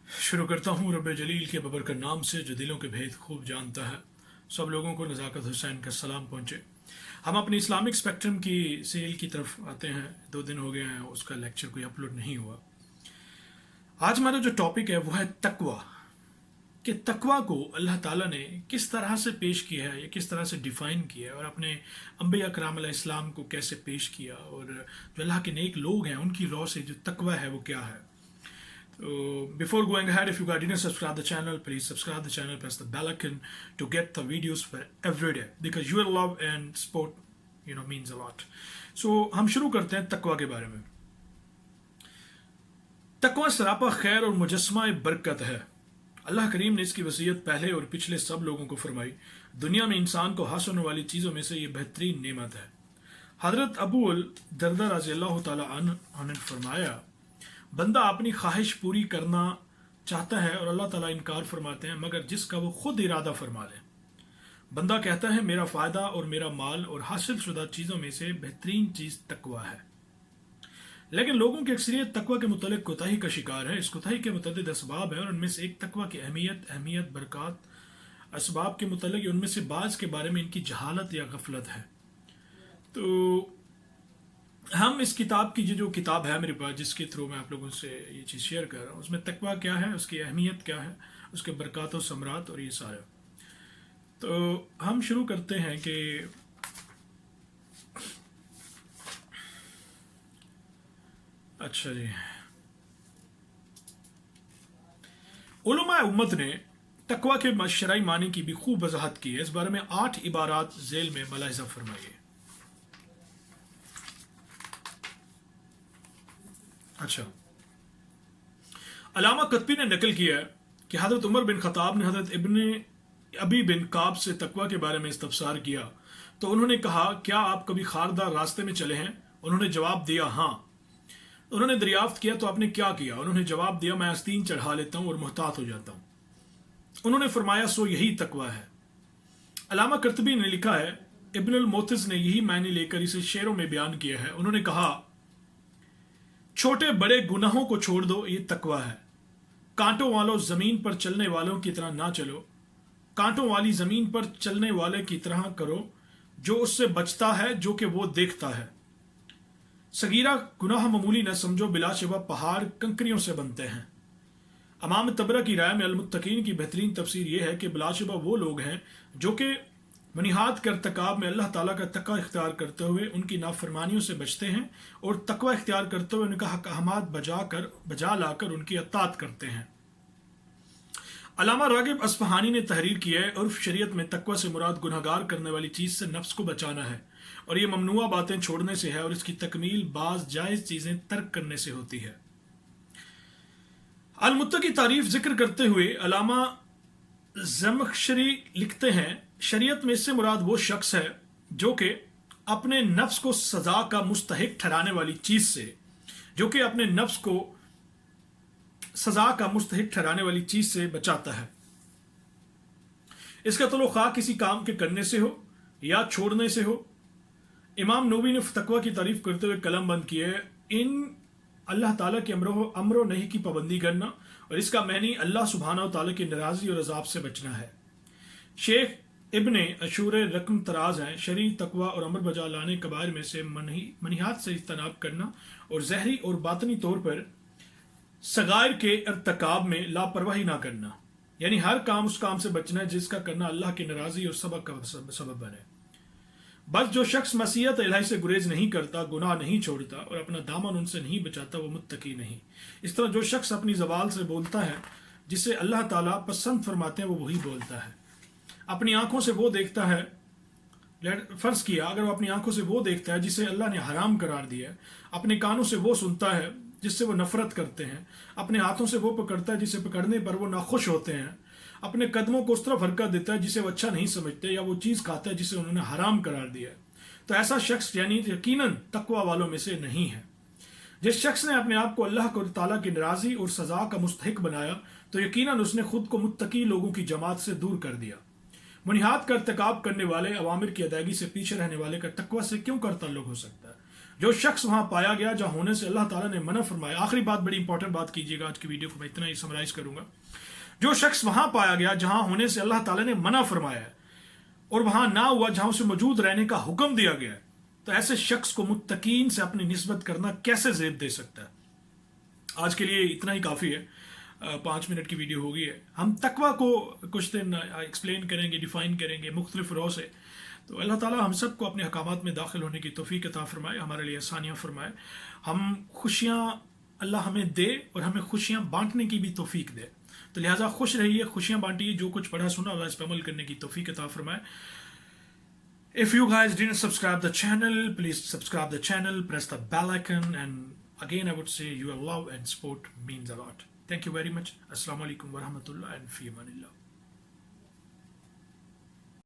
शुरू करता हूँ रब जलील के बबरकत नाम से जो दिलों के भेद खूब जानता है। सब लोगों को नज़ाकत हुसैन का सलाम पहुँचे। हम अपनी इस्लामिक स्पेक्ट्रम की सीरियल की तरफ आते हैं। 2 दिन हो गए हैं, उसका लेक्चर कोई अपलोड नहीं हुआ। आज हमारा जो टॉपिक है वो है तकवा, कि तकवा को अल्लाह ताला ने किस तरह से पेश किया है या किस तरह से डिफ़ाइन किया है, और अपने अम्बिया कराम अलैहिस्सलाम को कैसे पेश किया, और जो अल्लाह के नेक लोग हैं उनकी रौ से जो तकवा है वो क्या है। So before going ahead, if you guys didn't subscribe the channel, please subscribe the channel, press the bell icon to get the videos for every day because your love and support, means a lot. So हम शुरू करते हैं तकवा के बारे में। तकवा सरापा खैर और मुजस्मा बरकत है। अल्लाह करीम ने इसकी वसीयत पहले और पिछले सब लोगों को फरमाई। दुनिया में इंसान को हासिल होने वाली चीज़ों में से ये बेहतरीन नेमत है। हजरत अबू अल दरदा रज़ी अल्लाह तआला अन्हु ने फरमाया, बंदा अपनी ख्वाहिश पूरी करना चाहता है और अल्लाह ताला इनकार फरमाते हैं मगर जिसका वो खुद इरादा फरमा ले। बंदा कहता है मेरा फ़ायदा और मेरा माल और हासिल शुदा चीज़ों में से बेहतरीन चीज़ तकवा है। लेकिन लोगों की अक्सरियत तकवा के मुतल्लिक़ कोताही का शिकार है। इस कोताही के मुतअद्दिद असबाब है और उनमें से एक तकवा की अहमियत बरक़ात असबाब के मुतल्लिक़ उनमें से बाज़ के बारे में इनकी जहालत या गफलत है। तो हम इस किताब की जो किताब है मेरे पास, जिसके थ्रू मैं आप लोगों से ये चीज़ शेयर कर रहा हूँ, उसमें तकवा क्या है, उसकी अहमियत क्या है, उसके बरक़ात और समरात और ये सारा। तो हम शुरू करते हैं कि अच्छा जी, उलमा उम्मत ने तकवा के शरई मानी की भी खूब वजाहत की है। इस बारे में 8 इबारात झेल में मलाहिज़ा फरमाइए। अच्छा, अलामा कतबी ने नकल किया है कि हज़रत उमर बिन ख़त्ताब ने हज़रत इब्न अबी बिन काब से तकवा के बारे में इस्तफसार किया तो उन्होंने कहा, क्या आप कभी खारदार रास्ते में चले हैं? उन्होंने जवाब दिया हाँ। उन्होंने दरियाफ्त किया तो आपने क्या किया? उन्होंने जवाब दिया, मैं आस्तीन चढ़ा लेता हूँ और मुहतात हो जाता हूँ। उन्होंने फरमाया, सो यही तकवा है। अलामा कर्तबी ने लिखा है, इब्न अल मोतिज़ ने यही मायने लेकर इसे शेरों में बयान किया है। उन्होंने कहा, छोटे बड़े गुनाहों को छोड़ दो, ये तकवा है। कांटों वालों जमीन पर चलने वालों की तरह ना चलो, कांटों वाली जमीन पर चलने वाले की तरह करो जो उससे बचता है जो कि वो देखता है। सगीरा गुनाह मामूली न समझो, बिलाशबा पहाड़ कंकरियों से बनते हैं। इमाम तबरा की राय में अल-मुत्तकीन की बेहतरीन तफसीर यह है कि बिलाशबा वो लोग हैं जो कि मनीहात के इर्तिकाब में अल्लाह ताला का तक़वा इख्तियार करते हुए उनकी नाफरमानियों से बचते हैं और तक़वा इख्तियार करते हुए उनका अहकामात बजा लाकर उनकी अतात करते हैं। अलामा रागिब अस्फ़हानी ने तहरीर किया है, उर्फ शरीयत में तक़वा से मुराद गुनहगार करने वाली चीज़ से नफ्स को बचाना है और ये ममनुआ बातें छोड़ने से है और इसकी तकमील बाज़ जायज़ चीज़ें तर्क करने से होती है। अल-मुत्तकी की तारीफ जिक्र करते हुए अलामा ज़मख़शरी लिखते हैं, शरीयत में इससे मुराद वो शख्स है जो कि अपने नफ्स को सज़ा का मुस्तहिक ठहराने वाली चीज़ से, जो कि अपने नफ्स को सज़ा का मुस्तहिक ठहराने वाली चीज़ से बचाता है। इसका तल्लुक़ ख़ास किसी काम के करने से हो या छोड़ने से हो। इमाम नबवी ने तक़वा की तारीफ करते हुए कलम बंद किए है, इन अल्लाह ताला के अमरो नहीं की पाबंदी करना और इसका मैनी अल्लाह सुब्हानहू व तआला की नाराज़गी और अज़ाब से बचना है। शेख इब्ने अशूर रकम तराज हैं, शरई तकवा और अमर बजा लाने कबायर में से मनीहात से इज्तनाब करना और ज़हरी और बातनी तौर पर सगायर के इर्तिकाब में लापरवाही ना करना, यानी हर काम उस काम से बचना है जिसका करना अल्लाह की नाराज़गी और सबक का सबब बने। बस जो शख्स मसीहत इलाही से गुरेज नहीं करता, गुनाह नहीं छोड़ता और अपना दामन उनसे नहीं बचाता, वो मुत्तकी नहीं। इस तरह जो शख्स अपनी ज़बान से बोलता है जिसे अल्लाह ताला पसंद फरमाते हैं वो वही बोलता है। अपनी आंखों से वो देखता है, फर्ज किया अगर वो अपनी आंखों से वो देखता है जिसे अल्लाह ने हराम करार दिया है, अपने कानों से वो सुनता है जिससे वो नफरत करते हैं, अपने हाथों से वो पकड़ता है जिसे पकड़ने पर वो नाखुश होते हैं, अपने कदमों को उस तरफ हरकत देता है जिसे वो अच्छा नहीं समझते, या वो चीज़ खाता है जिसे उन्होंने हराम करार दिया है, तो ऐसा शख्स यानी यकीनन तकवा वालों में से नहीं है। जिस शख्स ने अपने आप को अल्लाह ताला की नाराज़गी और सज़ा का मुस्तहिक बनाया तो यकीनन उसने खुद को मुत्तकी लोगों की जमात से दूर कर दिया। मुनीहात का इर्तिकाब करने वाले, अवामिर की अदायगी से पीछे रहने वाले का तकवा से क्यों कर ताल्लुक हो सकता है? جو شخص وہاں پایا گیا جہاں ہونے سے اللہ تعالیٰ نے منع فرمایا. آخری بات بڑی امپورٹنٹ بات کیجیے گا آج کی ویڈیو کو میں اتنا ہی سمرائز کروں گا. جو شخص وہاں پایا گیا جہاں ہونے سے اللہ تعالیٰ نے منع فرمایا ہے اور وہاں نہ ہوا جہاں اسے موجود رہنے کا حکم دیا گیا ہے, تو ایسے شخص کو متقین سے اپنی نسبت کرنا کیسے زیب دے سکتا ہے؟ آج کے لیے اتنا ہی کافی ہے. 5 منٹ کی ویڈیو ہو گئی ہے. ہم تقوی کو کچھ دن ایکسپلین کریں گے, ڈیفائن کریں گے مختلف رو سے. تو اللہ تعالیٰ ہم سب کو اپنے احکامات میں داخل ہونے کی توفیق عطا فرمائے, ہمارے لیے آسانیاں فرمائے. ہم خوشیاں اللہ ہمیں دے اور ہمیں خوشیاں بانٹنے کی بھی توفیق دے. تو لہٰذا خوش رہیے, خوشیاں بانٹیے, جو کچھ پڑھا سنا اللہ اس پہ عمل کرنے کی توفیق عطا فرمائے. If you guys didn't subscribe the channel, please subscribe the channel, press the bell icon, and again I would say your love and support means a lot. Thank you very much. Assalamu alaikum wa rahmatullah and fi amanillah.